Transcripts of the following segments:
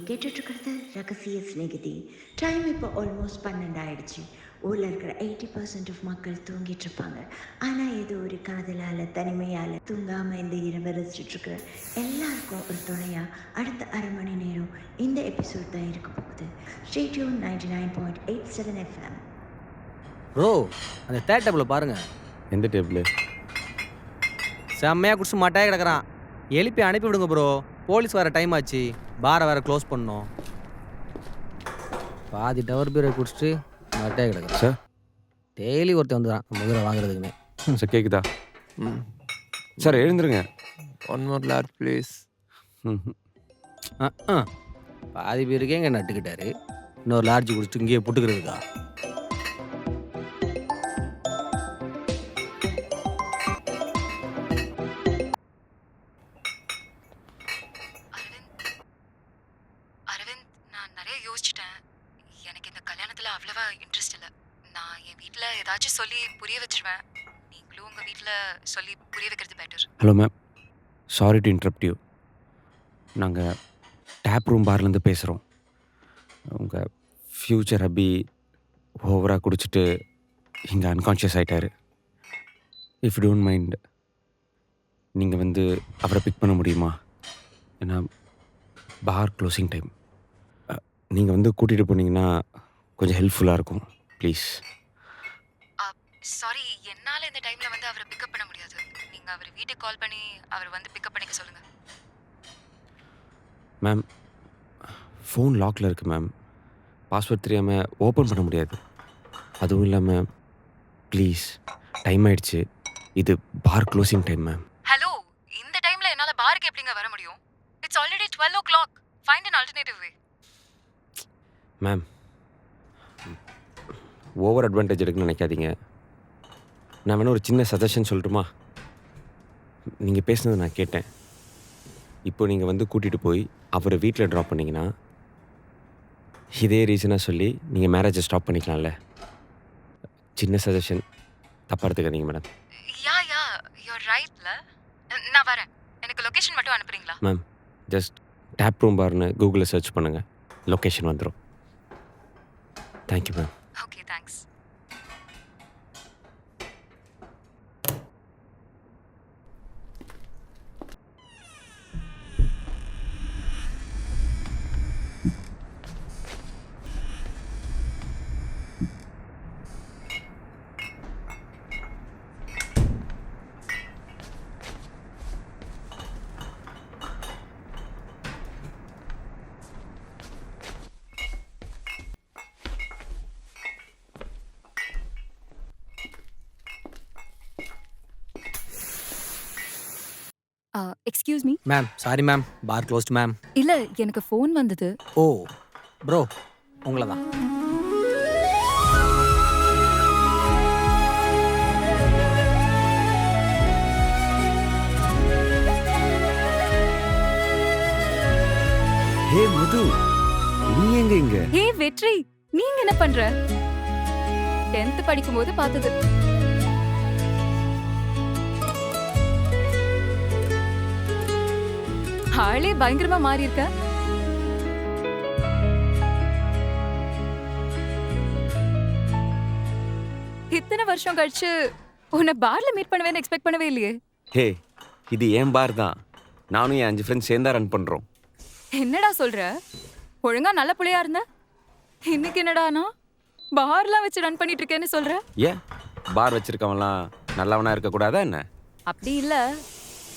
கேட்டுட்ருக்கிறது ரகசிய சிநேகிதி. டைம் இப்போ ஆல்மோஸ்ட் 12 ஆயிடுச்சு. ஊரில் இருக்கிற 80% ஆஃப் மக்கள் தூங்கிட்டு இருப்பாங்க. ஆனால் ஏதோ ஒரு காதலால் தனிமையால் தூங்காமல் இந்த இரவை ரசிச்சுட்ருக்கிற எல்லாருக்கும் ஒரு துணையாக அடுத்த அரை மணி நேரம் இந்த எபிசோட் தான் இருக்க போகுது. ஸ்டேடியூன் 99.87 FM. ப்ரோ அந்த தேர்ட் டேபிள் பாருங்க. எந்த டேபிள்? செம்மையாக குடிச்சு மட்டையாக கிடக்குறான். எழுப்பி அனுப்பி விடுங்க ப்ரோ. போலீஸ் வர டைம் ஆச்சு. பாரை வேற க்ளோஸ் பண்ணோம். பாதி டவர் பீரை குடிச்சிட்டு மட்டையாக கிடக்குறேன் சார். டெய்லி ஒருத்தன் வந்துடுறான் முதல்ல வாங்குறதுக்குன்னு. சார் கேட்குதா? சார் எழுந்துருங்க. One more large please. பாதி பேருக்கே இங்கே நட்டுக்கிட்டாரு. இன்னொரு லார்ஜ் குடிச்சிட்டு இங்கேயே புட்டுக்கிறதுக்கா? அரவிந்த், நான் நிறைய யோசிச்சிட்டேன். எனக்கு இந்த கல்யாணத்தில் அவ்வளவா இன்ட்ரெஸ்ட் இல்லை. நான் என் வீட்டில் ஏதாச்சும் சொல்லி புரிய வச்சிருவேன். நீங்களும் உங்கள் வீட்டில் சொல்லி புரிய வைக்கிறது better. Hello ma'am, sorry to interrupt you. நாங்கள் டேப் ரூம் பார்லேருந்து பேசுகிறோம். உங்கள் ஃப்யூச்சர் அபி ஓவராக குடிச்சிட்டு இங்கே அன்கான்ஷியஸ் ஆகிட்டாரு. இஃப் டோன்ட் மைண்ட், நீங்கள் வந்து அவரை பிக் பண்ண முடியுமா? ஏன்னா பார் க்ளோசிங் டைம். நீங்கள் வந்து கூட்டிகிட்டு போனீங்கன்னா கொஞ்சம் ஹெல்ப்ஃபுல்லாக இருக்கும் ப்ளீஸ். சாரி, என்னால் இந்த டைமில் வந்து அவரை பிக்கப் பண்ண முடியாது. நீங்கள் அவர் வீட்டுக்கு கால் பண்ணி அவர் வந்து பிக்கப் பண்ணிக்க சொல்லுங்கள். மேம், ஃபோன் லாக்கில் இருக்குது மேம். பாஸ்வேர்ட் தெரியாமல் ஓப்பன் பண்ண முடியாது. அதுவும் இல்லாமல் ப்ளீஸ், டைம் ஆயிடுச்சு. இது bar closing time ma'am. Hello, இந்த டைமில் என்னால் பாருக்கு எப்படிங்க வர முடியும்? It's already 12 o'clock. Find an alternative way. Ma'am, over advantage எடுக்குன்னு நினைக்காதீங்க. நான் வேணா ஒரு சின்ன சஜஷன் சொல்லட்டுமா? நீங்கள் பேசுனதை நான் கேட்டேன். இப்போ நீங்கள் வந்து கூட்டிகிட்டு போய் அவரை வீட்டில் ட்ராப் பண்ணிங்கன்னா இதே ரீசனாக சொல்லி நீங்கள் மேரேஜை ஸ்டாப் பண்ணிக்கலாம்ல. சின்ன சஜஷன், தப்பாக எடுத்துக்காதீங்க மேடம். யா யூர் ரைட்ல. நான் வரேன். எனக்கு லொகேஷன் மட்டும் அனுப்புறீங்களா? மேம், ஜஸ்ட் டேப் ரூம் பார்னு கூகுளில் சர்ச் பண்ணுங்கள், லொக்கேஷன் வந்துடும். Thank you ma'am. Okay, thanks. Excuse me. Ma'am sorry ma'am, bar closed ma'am. இல்ல, எனக்கு ஃபோன் வந்தது. ஓ ப்ரோ, உங்களை தான். ஹே மது, நீ எங்க இங்க? ஹே வெற்றி, நீங்க என்ன பண்ற? 10th படிக்கும்போது பார்த்தது. ஆளே பயங்கரமா மாறி இருக்க. இத்தனை வருஷம் கழிச்சு உன்னை பார்ல மீட் பண்ணுவேன்னு எக்ஸ்பெக்ட் பண்ணவே இல்லையே. ஹே, இது ஏன் பார் தான். நானும் என் 5 ஃப்ரெண்ட்ஸ் சேர்ந்தா ரன் பண்ணுறோம். என்னடா சொல்ற? ஒழுங்கா நல்ல புள்ளையா இருந்த, இன்னைக்கு என்னடானா பார்லாம் வச்சு ரன் பண்ணிட்டு இருக்கேன்னு சொல்ற? ஏன் பார் வச்சிருக்கவன்லாம் நல்லவனா இருக்கக்கூடாதா என்ன? அப்படி இல்ல,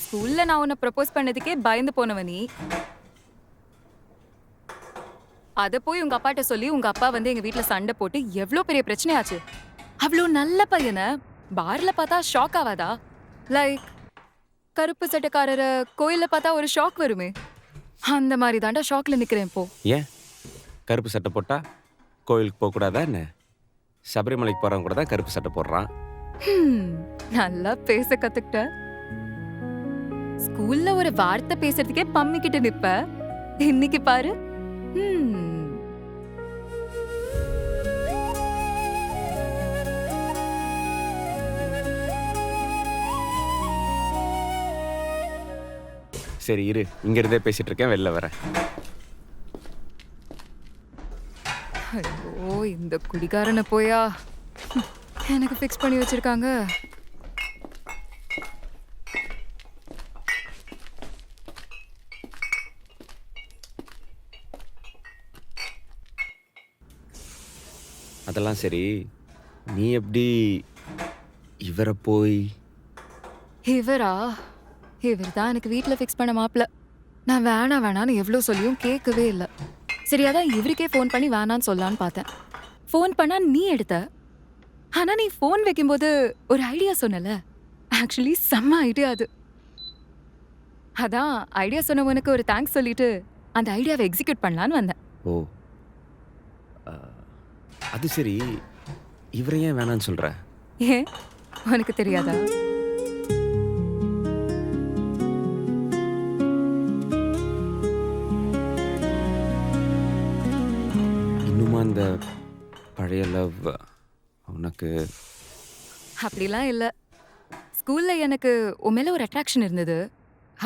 ஸ்கூல்ல நான் உன்னை ப்ரப்போஸ் பண்ணதுக்கே பயந்து போனவ நீ. அத போய் உங்க அப்பாட்ட சொல்லி உங்க அப்பா வந்து எங்க வீட்ல சண்டை போட்டு எவ்வளவு பெரிய பிரச்சனை ஆச்சு. அவ்வளோ நல்ல பையனை பார்ல பார்த்தா ஷாக் ஆகாதா? லைக் கருப்பு சட்டைக்காரரை கோயில்ல பார்த்தா ஒரு ஷாக் வருமே, அந்த மாதிரி தாண்டா ஷாக்ல நிக்கிறேன் இப்போ. ஏன் கருப்பு சட்டை போட்டா கோயிலுக்கு போகக்கூடாதா என்ன? சபரிமலைக்கு போகிறவங்க கூட தான் கருப்பு சட்டை போடுறான். நல்லா பேச கத்துக்கிட்ட. ஸ்கூல்ல ஒரு வார்த்தை பேசுறதுக்கே பம்மிக்கிட்டு நிப்ப, இன்னைக்கு பாரு. சரி இரு, இங்கிருந்தே பேசிட்டு இருக்கேன், வெளில வரேன். இந்த குடிகாரனை போயா எனக்கு ஃபிக்ஸ் பண்ணி வச்சிருக்காங்க. அதெல்லாம் சரி, நீ எப்படி இவரை போய் இவரா? இவர் தான் எனக்கு வீட்டில் ஃபிக்ஸ் பண்ண மாப்பிள்ள. நான் வேணான்னு எவ்வளோ சொல்லியும் கேட்கவே இல்லை. சரி, அதான் இவருக்கே ஃபோன் பண்ணி வேணான்னு சொல்லலான்னு பார்த்தேன். ஃபோன் பண்ணா நீ எடுத்த. ஆனா நீ ஃபோன் வைக்கும்போது ஒரு ஐடியா சொன்னல, ஆக்சுவலி செம்ம ஐடியா அது. அதான் ஐடியா சொன்னவனுக்கு ஒரு தேங்க்ஸ் சொல்லிட்டு அந்த ஐடியாவை எக்ஸிக்யூட் பண்ணலான்னு வந்தேன். ஓ, அது சரி, இவரை ஏன் வேணான்னு சொல்கிற? ஏன் உனக்கு தெரியாதா? இன்னுமா அந்த பழைய லவ் உனக்கு? அப்படிலாம் இல்லை. ஸ்கூல்ல எனக்கு உன் மேல ஒரு அட்ராக்ஷன் இருந்தது.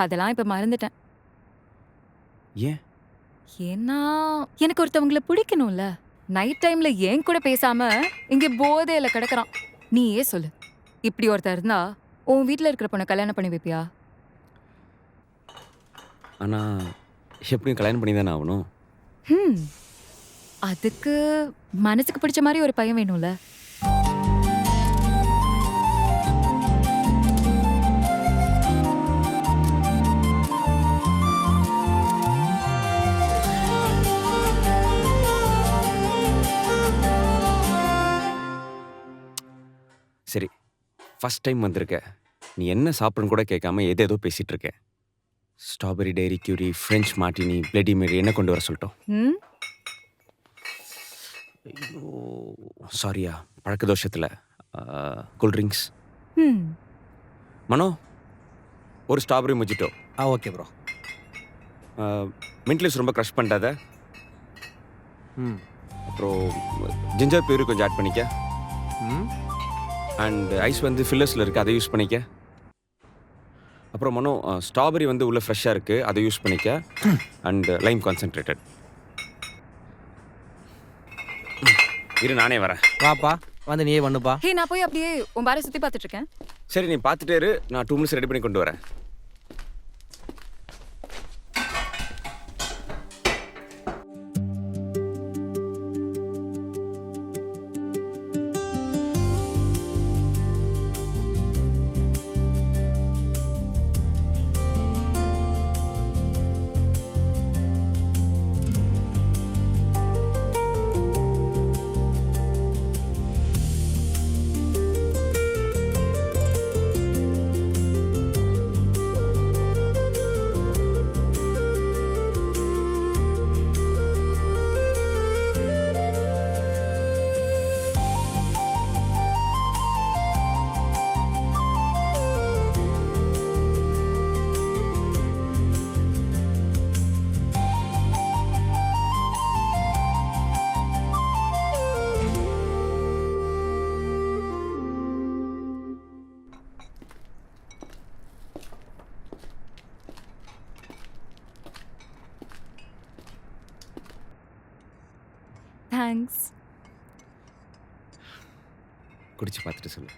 அதெல்லாம் இப்ப மறந்துட்டேன். ஏன்? ஏன்னா எனக்கு ஒருத்தவங்கள பிடிக்கணும்ல. நைட் டைம்ல ஏன் கூட பேசாம இங்க போதையில கிடக்குறான். நீயே சொல்லு, இப்படி ஒருத்தர் இருந்தா உன் வீட்ல இருக்கிற பொண்ணை கல்யாணம் பண்ணி வைப்பியா? ஆனால் எப்படியும் கல்யாணம் பண்ணி தானே ஆகணும். அதுக்கு மனசுக்கு பிடிச்ச மாதிரி ஒரு பையன் வேணும்ல. சரி, ஃபஸ்ட் டைம் வந்திருக்க, நீ என்ன சாப்பிட்றன்னு கூட கேட்காம ஏதேதோ பேசிகிட்டு இருக்க. Strawberry daiquiri, French martini, bloody Mary என்ன கொண்டு வர சொல்லிட்டோம்? ம் ஐயோ சாரியா, பழக்க தோஷத்தில். கூல்ட்ரிங்க்ஸ். ம் மனோ, ஒரு strawberry mojito. Okay bro. Mint leaves ரொம்ப க்ரஷ் பண்ணிட்டாத. ம் அப்புறம் ஜிஞ்சர் பியூரி கொஞ்சம் ஆட் பண்ணிக்க. ம் அண்ட் ஐஸ் வந்து ஃபில்லர்ஸில் இருக்குது, அதை யூஸ் பண்ணிக்க. அப்புறம் மனோ, ஸ்ட்ராபெரி வந்து உள்ளே ஃப்ரெஷ்ஷாக இருக்குது, அதை யூஸ் பண்ணிக்க. And Lime concentrated. இரு, நானே வரேன். வாப்பா, வந்து நீயே பண்ணுப்பா. ஹே, நான் போய் அப்படியே உன் பாரை சுத்தி பார்த்துட்டு இருக்கேன். சரி, நீ பார்த்துட்டே இரு, நான் 2 minutes ரெடி பண்ணி கொண்டு வரேன். தேங்க்ஸ். குடிச்சு பார்த்துட்டு சொல்லு.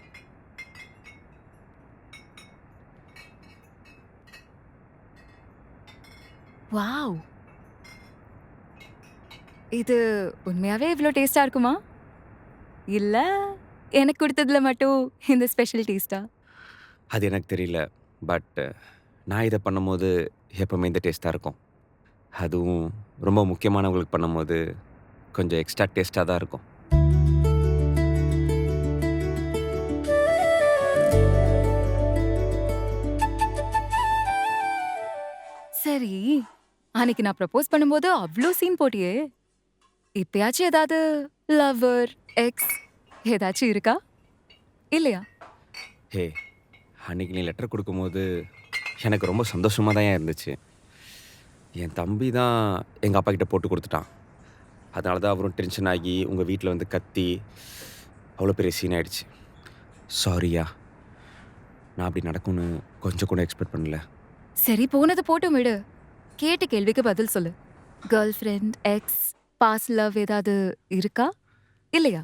வாவ், இது உண்மையாவே இவ்வளோ டேஸ்டா இருக்குமா? இல்ல எனக்கு கொடுத்ததுல மட்டும் இந்த ஸ்பெஷல் டேஸ்டா? அது எனக்கு தெரியல, பட் நான் இதை பண்ணும்போது எப்பவுமே இந்த டேஸ்ட்டாக இருக்கும். அதுவும் ரொம்ப முக்கியமானவங்களுக்கு பண்ணும்போது கொஞ்சம் எக்ஸ்ட்ரா டேஸ்ட்டாக தான் இருக்கும். சரி, அன்னைக்கு நான் ப்ரப்போஸ் பண்ணும்போது அவ்வளோ சீன் போட்டியே. இப்பயாச்சும் ஏதாவது லவர், எக்ஸ் ஏதாச்சும் இருக்கா இல்லையா? ஹே, அன்னைக்கு நீ லெட்டர் கொடுக்கும்போது எனக்கு ரொம்ப சந்தோஷமாக தான் இருந்துச்சு. என் தம்பி தான் எங்கள் அப்பா கிட்ட போட்டு கொடுத்துட்டான். அதனால தான் அவரும் டென்ஷன் ஆகி உங்கள் வீட்டில் வந்து கத்தி அவ்வளோ பெரிய சீன் ஆயிடுச்சு. சாரியா, நான் அப்படி நடக்கும்னு கொஞ்சம் கூட எக்ஸ்பெக்ட் பண்ணல. சரி, போனது போட்டும் விடு. கேட்ட கேள்விக்கு பதில் சொல்லு. Girlfriend, ex, past love ஏதாவது இருக்கா? இல்லையா?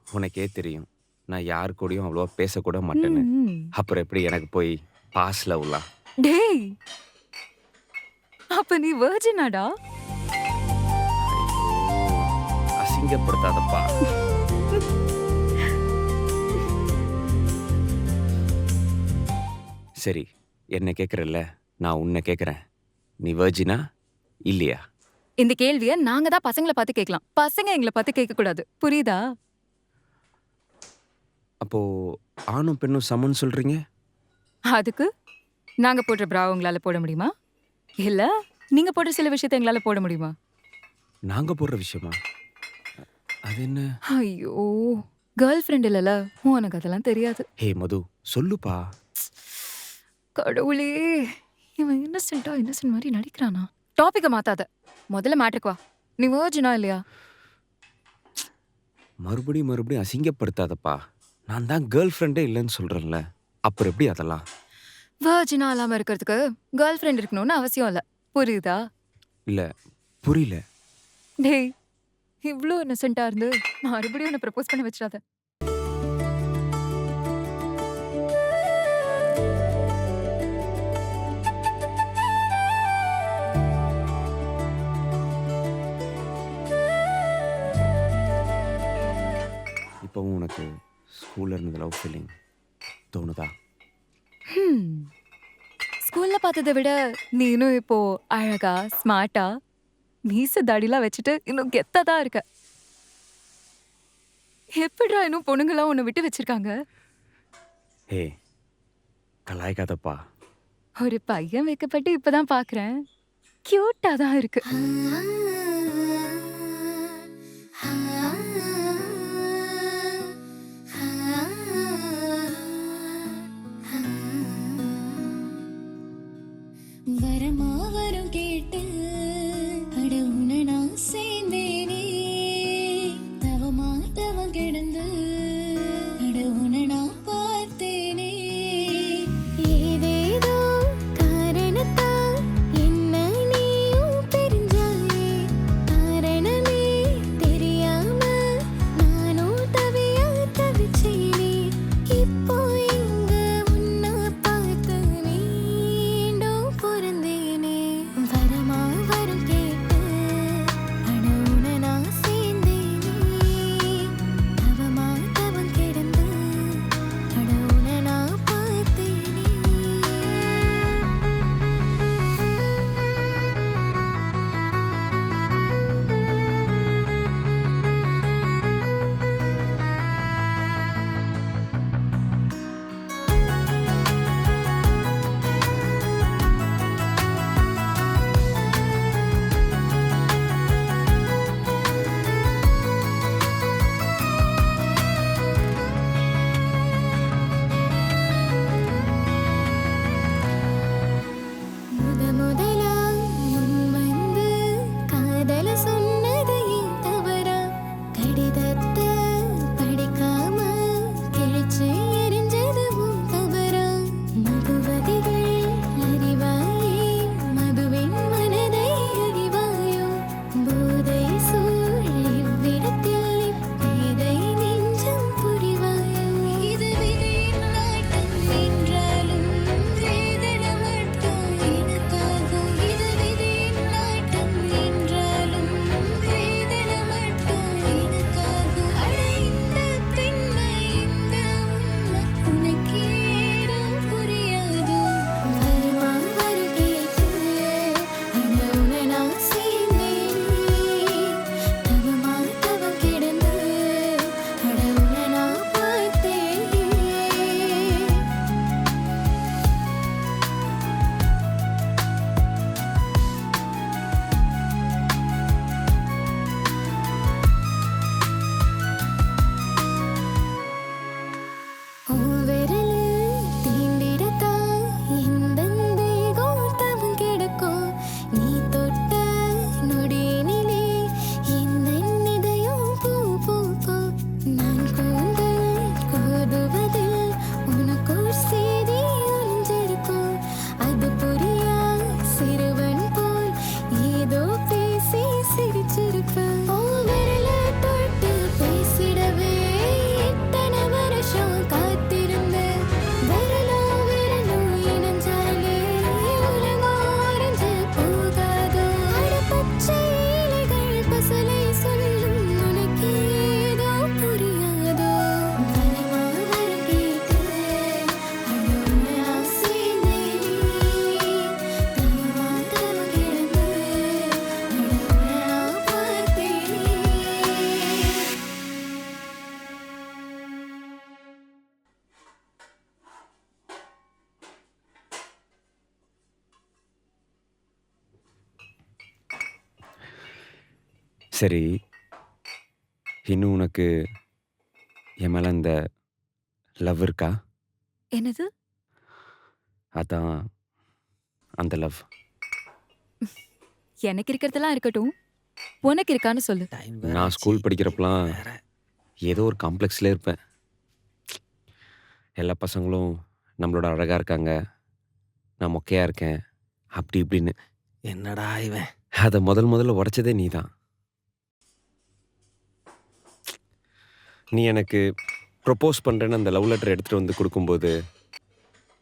உனக்கே தெரியும் நான் யார் கூடயும் அவ்வளோவா பேசக்கூட மாட்டேன்னு. ம். அப்புறம் எப்படி எனக்கு போய் பாஸ் லவ்லாம்? டேய், அப்ப நீ வெர்ஜினாடா? அசிங்கப்படுத்தாதப்பா. சரி, என்ன கேட்குறல்ல, நான் உன்னை கேட்குறேன். நீ வெர்ஜினா இல்லையா? இந்த கேள்விய நாங்க தான் பசங்கள பார்த்து கேட்கலாம். பசங்க எங்கள பார்த்து கேட்க கூடாது. புரியுதா? அப்போ ஆணும் பெண்ணும் சமன்னு சொல்றீங்க? அதுக்கு நாங்க போடுற பிரா உங்களால போட முடியுமா? இல்ல நீங்க போடுற சில விஷயத்த எங்களால போட முடியுமா? நாங்க போடுற விஷயமா? அது என்ன? ஐயோ, கேர்ள் ஃப்ரெண்ட் இல்லல, உனக்கு அதெல்லாம் தெரியாது. ஹே மது, சொல்லுப்பா. கடவுளே, இவன் இன்னசென்ட் மாதிரி நடிக்கிறானா? டாபிக்க மாத்தாத. முதல்ல மேட்ருக்கு வா. நீ வெர்ஜினா இல்லையா? மறுபடியும் அசிங்கப்படுத்தாதப்பா. நான் தான் கேர்ள் ஃப்ரெண்டே இல்லைன்னு சொல்றேன்ல. அப்புறம் எப்படி அதெல்லாம்? வெர்ஜினா இல்லாம இருக்கிறதுக்கு கேர்ள் ஃப்ரெண்ட் இருக்கணும்னு அவசியம் இல்ல. புரியுதா? இல்ல, புரியல. டேய், இவ்ளோ இன்னசென்ட்டா இருந்து மறுபடியும் உன்னை ப்ரப்போஸ் பண்ண வச்சிடாத. இப்பவும் உனக்கு ஸ்கூல்ல இருந்த லவ் ஃபீலிங் தோணுதா? ஸ்கூல்ல பார்த்ததை விட நீனும் இப்போ அழகா, ஸ்மார்ட்டா, மீச தாடிலாம் வச்சுட்டு இன்னும் கெத்தா தான் இருக்க. எப்படிடா இன்னும் பொண்ணுங்களாம் உன்னை விட்டு வச்சிருக்காங்க? ஹே, கலாய்க்காதப்பா. ஒரு பையன் வைக்கப்பட்டு இப்பதான் பாக்குறேன். கியூட்டா தான் இருக்கு. வரமா வரும் கேட்டு அட உன்னை நான் சேர்ந்தேனே, தவமா தவம் கிடந்து அட உன்னை நான் பார்த்தேனே, ஏதேதோ காரணத்தால் என்ன நீயும் பிரிஞ்சாயே, சரி, இன்னும் உனக்கு என் மேலே அந்த லவ் இருக்கா? என்னது? அதான் அந்த லவ். எனக்கு இருக்கிறதெல்லாம் இருக்கட்டும், உனக்கு இருக்கான்னு சொல்லு. நான் ஸ்கூல் படிக்கிறப்பலாம் ஏதோ ஒரு காம்ப்ளெக்ஸில் இருப்பேன். எல்லா பசங்களும் நம்மளோட அழகாக இருக்காங்க, நான் மொக்கையாக இருக்கேன், அப்படி இப்படின்னு. என்னடா இவன்? அதை முதல்ல உடைச்சதே நீ தான். நீ எனக்கு ப்ரொப்போஸ் பண்ணுறேன்னு அந்த லவ் லெட்டர் எடுத்துகிட்டு வந்து கொடுக்கும்போது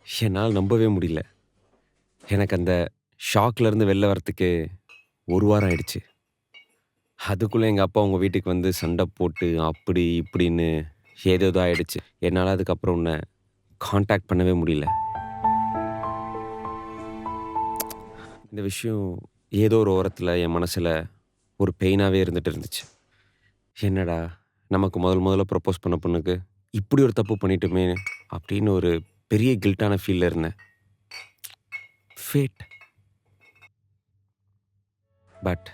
என்னால் நம்பவே முடியல. எனக்கு அந்த ஷாக்லேருந்து வெளில வரத்துக்கு 1 வாரம் ஆயிடுச்சு. அதுக்குள்ளே எங்கள் அப்பா உங்கள் வீட்டுக்கு வந்து சண்டை போட்டு அப்படி இப்படின்னு ஏதேதோ ஆயிடுச்சு. என்னால் அதுக்கப்புறம் உன்னை காண்டாக்ட் பண்ணவே முடியல. இந்த விஷயம் ஏதோ ஒரு ஓரத்தில் என் மனசில் ஒரு பெயினாகவே இருந்துச்சு. என்னடா நமக்கு முதல்ல ப்ரப்போஸ் பண்ண பொண்ணுக்கு இப்படி ஒரு தப்பு பண்ணிட்டோமே அப்படின்னு ஒரு பெரிய கில்ட்டான ஃபீலில் இருந்தேன். ஃபேட். பட்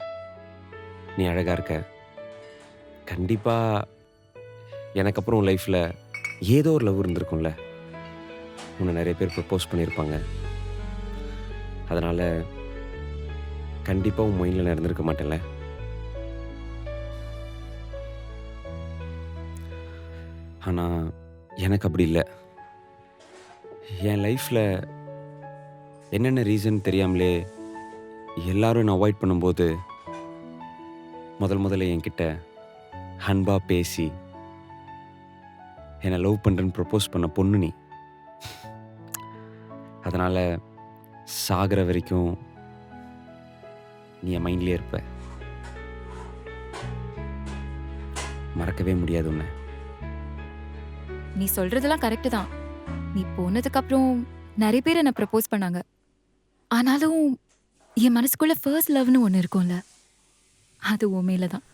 நீ அழகாக இருக்க. கண்டிப்பாக எனக்கு அப்புறம் உன் லைஃப்பில் ஏதோ ஒரு லவ் இருந்திருக்கும்ல. உன்னை நிறைய பேர் ப்ரப்போஸ் பண்ணியிருப்பாங்க. அதனால் கண்டிப்பாக உன் மைண்டில் நான் இருந்திருக்க மாட்டேன்ல. ஆனால் எனக்கு அப்படி இல்லை. என் லைஃப்பில் என்னென்ன ரீசன் தெரியாமலே எல்லாரும் என்னை அவாய்ட் பண்ணும்போது முதல்ல என்கிட்ட அன்பாக பேசி என்னை லவ் பண்ணுறேன்னு ப்ரப்போஸ் பண்ண பொண்ணு நீ. அதனால் சாகிற வரைக்கும் நீ என் மைண்ட்லேயே இருப்ப. மறக்கவே முடியாது உன்னை. நீ சொல்றதெல்லாம் கரெக்டு தான். நீ போனதுக்கு அப்புறம் நிறைய பேர் என்ன ப்ரப்போஸ் பண்ணாங்க. ஆனாலும் என் மனசுக்குள்ள ஃபர்ஸ்ட் லவ்னு ஒன்று இருக்கும்ல, அது உன் மேல தான்.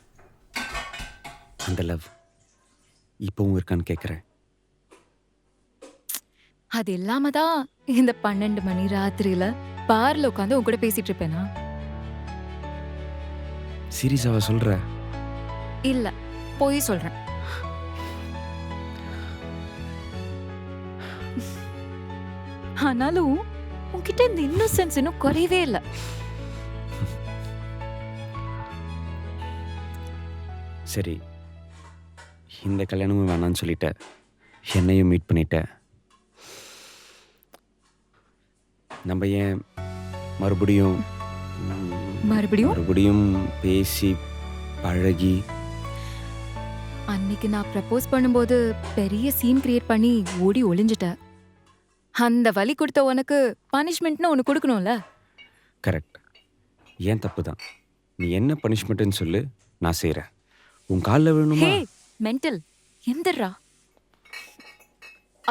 அந்த லவ் இப்போவும் இருக்கான்னு கேட்குறேன். அது இல்லாம தான் இந்த 12 மணி ராத்திரியில பார்ல உட்காந்து உன் கூட பேசிட்டு இருப்பேனா? சீரியஸாவா சொல்கிற? இல்ல, போய் சொல்றேன். ஆனாலும் உன்கிட்ட இந்த இன்னோசென்ஸ் இன்னும் குறையவே இல்லை. சரி, இந்த கல்யாணமும் வேணான்னு சொல்லிட்ட, என்னையும் மீட் பண்ணிட்ட. நம்ம ஏன் மறுபடியும் மறுபடியும் பேசி பழகி? அன்னைக்கு நான் ப்ரப்போஸ் பண்ணும்போது பெரிய சீன் கிரியேட் பண்ணி ஓடி ஒளிஞ்சிட்ட. அந்த வலி கொடுத்த உனக்கு பனிஷ்மெண்ட்னு ஒன்று கொடுக்கணும்ல. கரெக்ட், ஏன் தப்பு தான். நீ என்ன பனிஷ்மெண்ட்டுன்னு சொல்லு, நான் செய்கிறேன். உன் காலில் விழணுமா? ஹே மென்டல், எந்திரா.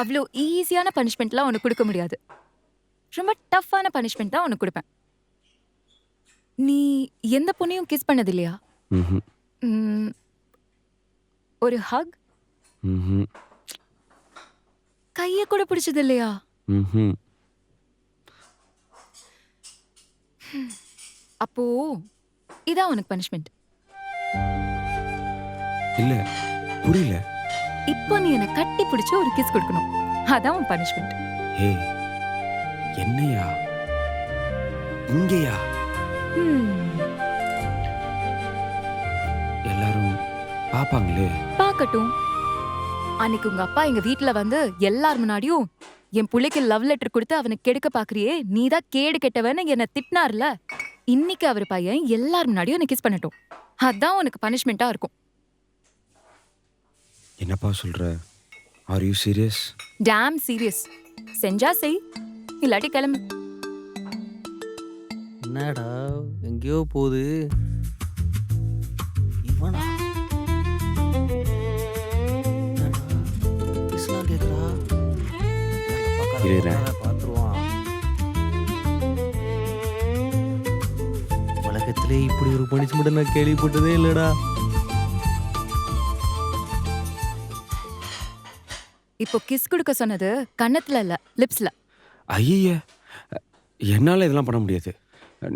அவ்வளோ ஈஸியான பனிஷ்மெண்ட்லாம் உனக்கு கொடுக்க முடியாது. ரொம்ப டஃப்பான பனிஷ்மெண்ட் தான் உனக்கு கொடுப்பேன். நீ எந்த பொண்ணையும் கிஸ் பண்ணது இல்லையா? ம். ஒரு ஹக், ம். கையை கூட பிடிச்சது இல்லையா? ம். அப்போ இதான் உனக்கு பனிஷ்மெண்ட். இல்லை, புரியல. இப்போ நீ என்னை கட்டி பிடிச்சு ஒரு கிஸ் கொடுக்கணும். அதான் உன் பனிஷ்மெண்ட். ஹே, என்னையா? இங்கேயா? எல்லாரும் பாப்பாங்களே. பார்க்கட்டும். அன்னைக்கு உங்க அப்பா எங்க வீட்டுல வந்து எல்லார் முன்னாடியும் என் புள்ளைக்கு லவ் லெட்டர் கொடுத்து அவனுக்கு கெடுக்க பாக்குறியே, நீதான் கேடு கெட்டவன்னு என்ன திட்டினார்ல. இன்னைக்கு அவர் பையன் எல்லார் முன்னாடியும் என்ன கிஸ் பண்ணட்டும். அதான் உனக்கு பனிஷ்மெண்டா இருக்கும். என்னப்பா சொல்ற? Are you serious? Damn serious. செஞ்சா செய், இல்லாட்டி கிளம்பு. என்னடா எங்கேயோ போகுது இவனா? கிஸ்லாம் கேக்குறா. இருக்கிறேன். பார்த்துருவான். உலகத்திலே இப்படி ஒரு பனிஷ்மெண்ட் நான் கேள்விப்பட்டதே இல்லடா. இப்போ கிஸ் கொடுக்க சொன்னது கன்னத்துல இல்ல, லிப்ஸ்ல. ஐய, என்னால் இதெல்லாம் பண்ண முடியாது.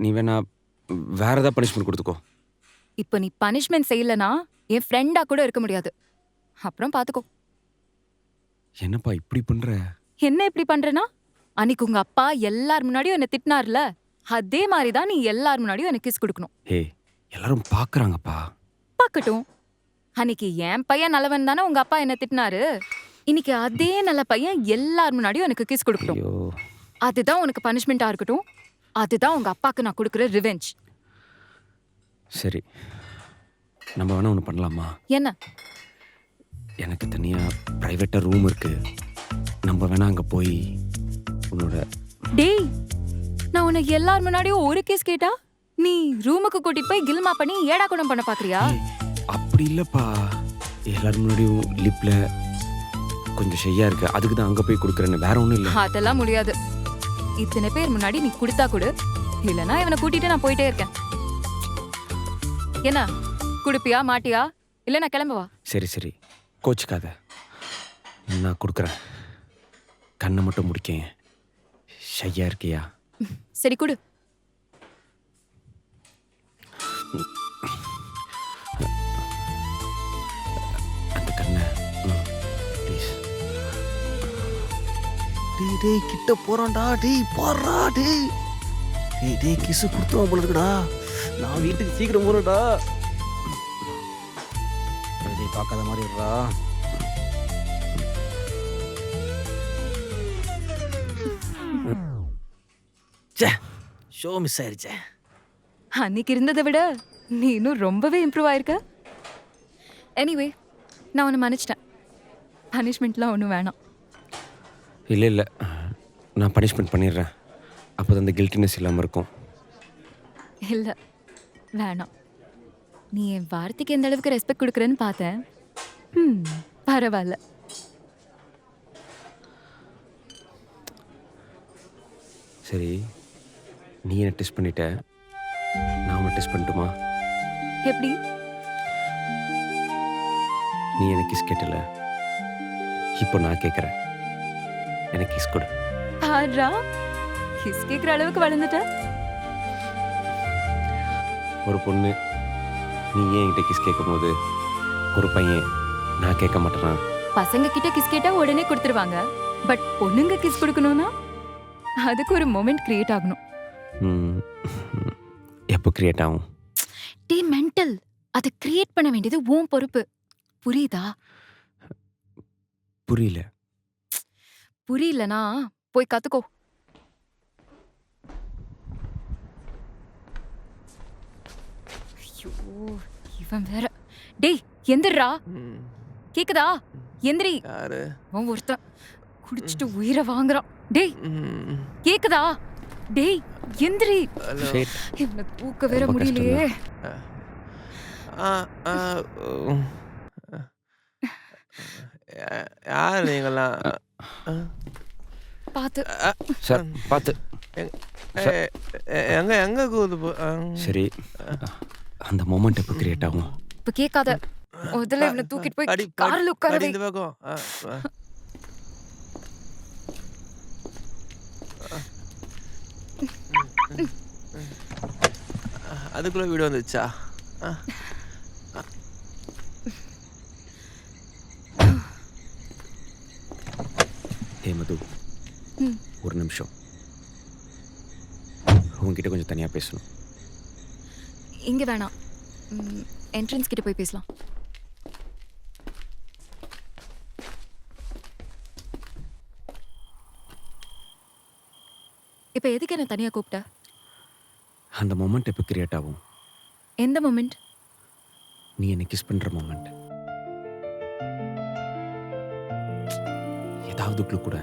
நீ வேணா வேற ஏதாவது பனிஷ்மெண்ட் கொடுத்துக்கோ. இப்ப நீ பனிஷ்மெண்ட் செய்யலனா என் ஃப்ரெண்டா கூட இருக்க முடியாது. அப்புறம் பாத்துக்கோ. என்னப்பா இப்படி பண்ற? என்ன இப்படி பண்றேனா? அன்னைக்கு உங்க அப்பா எல்லார் முன்னாடியும் என்ன திட்டினார்ல, அதே மாதிரி தான் நீ எல்லார் முன்னாடியும் எனக்கு கிஸ் கொடுக்கணும். ஏய், எல்லாரும் பார்க்கறாங்கப்பா. பாக்கட்டும். அன்னைக்கு என் பையன் நல்லவன் தானே உங்க அப்பா என்ன திட்டினாரு. இன்னைக்கு அதே நல்ல பையன் எல்லார் முன்னாடியும் எனக்கு கிஸ் கொடுக்கணும். ஐயோ, அதுதான் உனக்கு பனிஷ்மெண்டா இருக்கட்டும். அதுதான் உங்க அப்பாக்கு நான் கொடுக்குற ரிவெஞ்ச். சரி, நம்ம வேணா ஒன்று பண்ணலாமா? என்ன? எனக்கு தனியாக ப்ரைவேட்டாக ரூம் இருக்கு. நம்ம வேணா அங்கே போய் உன்னோட... டேய், நான் உனக்கு எல்லார் முன்னாடியும் ஒரு கேஸ் கேட்டா நீ ரூமுக்கு கூட்டிட்டு போய் கில்மா பண்ணி ஏடா குடம் பண்ண பாக்குறியா? அப்படி இல்லைப்பா, எல்லாரும் முன்னாடியும் லிப்பில் கொஞ்சம் ஷையாக இருக்கு, அதுக்கு தான் அங்கே போய் கொடுக்குறேன்னு, வேற ஒன்றும் இல்லை. அதெல்லாம் முடியாது. இத்தனை பேர் முன்னாடி நீ கொடுத்தா கொடு, இல்லைன்னா இவனை கூட்டிட்டு நான் போயிட்டே இருக்கேன். என்ன குடுப்பியா மாட்டியா? இல்ல நான் கிளம்பவா? சரி சரி, கோச்சிக்காத, நான் கொடுக்குறேன். கண்ணை மட்டும் முடிக்கேன். ஷையாக இருக்கியா? சரி குடு. அந்த கண்ணை ப்ளீஸ். டேய் டேய் கிட்ட போறான்டா. டேய் பாறா டேய். டேய் டேய் கிஸ் குடுத்துறோம் போல இருக்குடா. நான் வீட்டுக்கு சீக்கிரம் போறேன்டா. டேய் பார்க்காத மாதிரி இருடா. ச்சே, ஷோ மிஸ் ஆயிருச்சே. அன்னைக்கு இருந்ததை விட நீ இன்னும் ரொம்பவே இம்ப்ரூவ் ஆயிருக்க. எனிவே, நான் உன்னை மன்னிச்சிட்டேன். பனிஷ்மெண்ட்லாம் ஒன்றும் வேணாம். இல்லை இல்லை, நான் பனிஷ்மெண்ட் பண்ணிடுறேன். அப்போ தான் அந்த கில்ட்டினஸ் இல்லாமல் இருக்கும். இல்லை வேணாம். நீ என் வார்த்தைக்கு எந்த அளவுக்கு ரெஸ்பெக்ட் கொடுக்குறேன்னு பார்த்தேன். பரவாயில்ல. சரி, நீ என்ன டெஸ்ட் பண்ணிட்ட, நான் உன்னை டெஸ்ட் பண்ணட்டுமா? எப்படி? நீ எனக்கு கிஸ் கேட்டல, இப்போ நான் கேட்குறேன். எனக்கு கிஸ் கொடு. ஆட்ரா, கிஸ் கேட்குற அளவுக்கு வளர்ந்துட்ட. ஒரு பொண்ணு நீ ஏன் என்கிட்ட கிஸ் கேட்கும்போது ஒரு பையன் நான் கேட்க மாட்டேனா? பசங்க கிட்ட கிஸ் கேட்டா உடனே கொடுத்துருவாங்க. பட் பொண்ணுங்க கிஸ் கொடுக்கணும்னா அதுக்கு ஒரு மொமெண்ட் கிரியேட் ஆகணும். எப்போ கிரியேட் ஆகும்? டே மென்டல், அதை கிரியேட் பண்ண வேண்டியது உன் பொறுப்பு. புரியுதா? புரியல. புரியலனா போய் கத்துக்கோ. ஐயோ, இவன் வேற. டேய் எந்திரா. கேக்குதா? எந்திரி. யாரு? அவன் ஒருத்தன் குடிச்சிட்டு உயிரை வாங்குறான். டேய் கேக்குதா? டேய் எந்திரி. Shit. இவனை தூக்க வேற ரொம்ப முடியலையே. யார் நீங்களாம்? பாத்து. சார் பார்த்து. எங்க எங்க கூது சரி, அந்த மொமெண்ட் எப்போ கிரியேட் ஆகும்? இப்ப கேட்காத. முதல்ல இவனை தூக்கிட்டு போய் கார்ல உட்கார வை. இந்த பக்கம். அதுக்குள்ள வீடு வந்துச்சா? ஏ மது, ஒரு நிமிஷம், உங்ககிட்ட கொஞ்சம் தனியாக பேசணும். இங்க வேணாம், என்ட்ரன்ஸ் கிட்ட போய் பேசலாம். இப்ப எதுக்கு என்ன தனியா கூப்பிட்ட? அந்த மொமெண்ட் எப்போ கிரியேட் ஆகும்? எந்த மொமெண்ட்? நீ என்னை கிஸ் பண்ணுற மொமெண்ட். ஏதாவது க்ளூ கூட.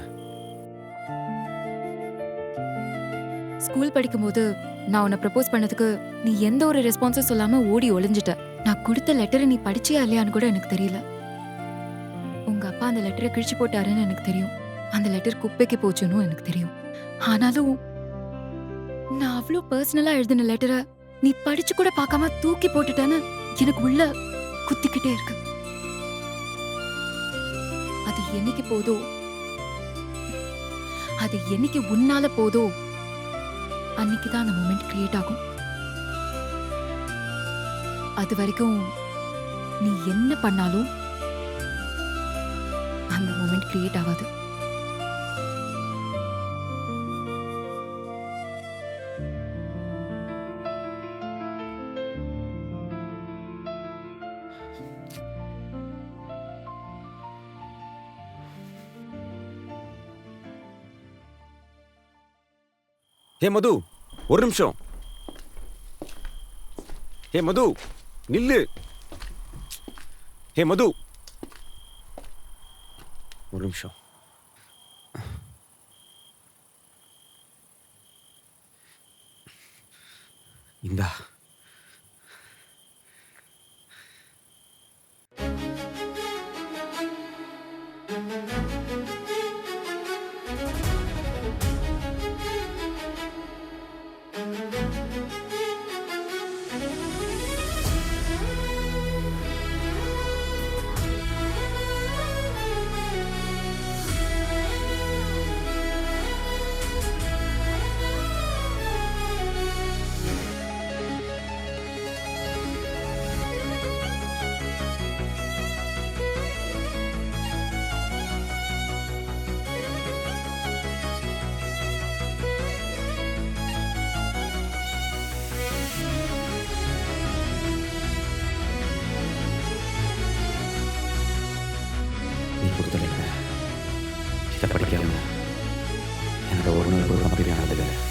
ஸ்கூல் படிக்கும்போது நான் உன்னை ப்ரப்போஸ் பண்ணதுக்கு நீ எந்த ஒரு ரெஸ்பான்ஸும் சொல்லாம ஓடி ஒளிஞ்சிட்ட. நான் கொடுத்த லெட்டரை நீ படிச்சியா இல்லையான்னு கூட எனக்கு தெரியல. உங்க அப்பா அந்த லெட்டரை கிழிச்சு போட்டாருன்னு எனக்கு தெரியும். அந்த லெட்டர் குப்பைக்கு போச்சுன்னு எனக்கு தெரியும். ஆனாலும் நான் அவ்வளோ பர்சனலா எழுதின லெட்டரை நீ படிச்சு கூட பார்க்காம தூக்கி போட்டுட்டேன்னு எனக்கு உள்ள குத்திக்கிட்டே இருக்கு. அது என்னைக்கு போதோ, அது என்னைக்கு உன்னால போதோ அன்னைக்குதான் அந்த மொமெண்ட் கிரியேட் ஆகும். அது வரைக்கும் நீ என்ன பண்ணாலும் அந்த மொமெண்ட் கிரியேட் ஆகாது. ஹே மது, ஒரு நிமிஷம். ஹே மது, நில்லு. ஹே மது, ஒரு நிமிஷம். இந்தா. நீ கொடுத்தல இதை படிக்காம என்னோட ஒரு நாள் கூட கம்பெனி ஆனதில்லை.